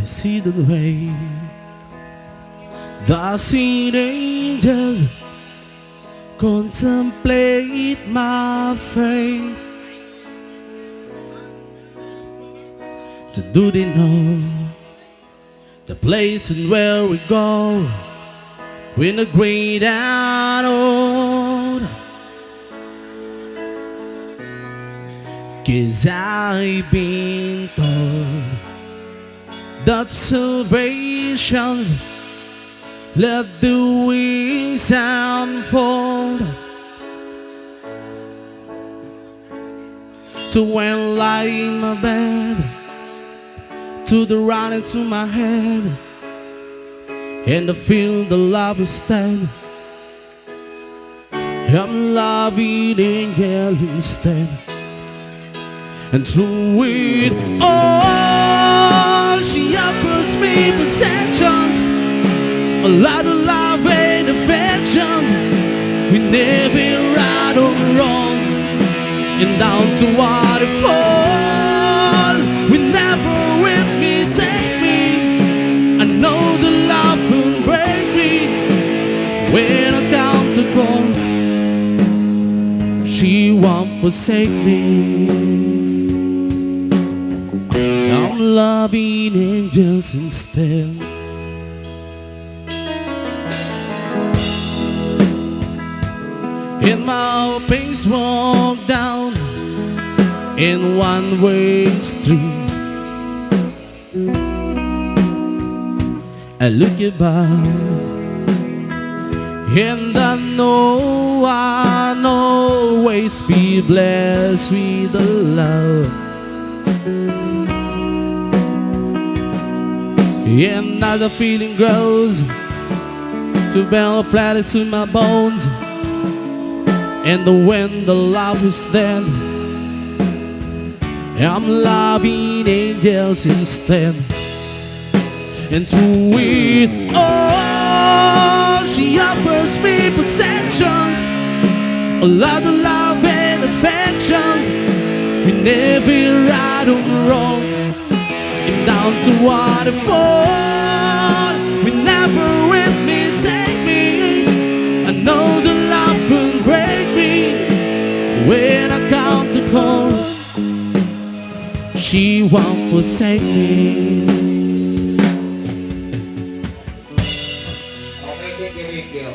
I see the way the sweet angels contemplate my fate. Do they know the place and where we go when the great and old? 'Cause I've been told that salvations let the wings unfold. So when lying in my bed, to the right into my head, and I feel the love is dead, I'm loving angel instead. And through it all, she offers me protections, a lot of love and affections. We never right or wrong, and down to waterfall. We never with me, take me. I know the love will break me when I count to go. She won't forsake me. I'm loving angels instead. And my pains walk down in one-way street. I look above and I know I'll always be blessed with the love. And as the feeling grows to bell flat into my bones, and when the love is dead, I'm loving angels instead. And through it all, she offers me protections, a lot of love and affections. We never right or wrong, and down to waterfall. We never with me, take me. I know the love will break me when I count to call. She won't forsake me. Okay, thank you.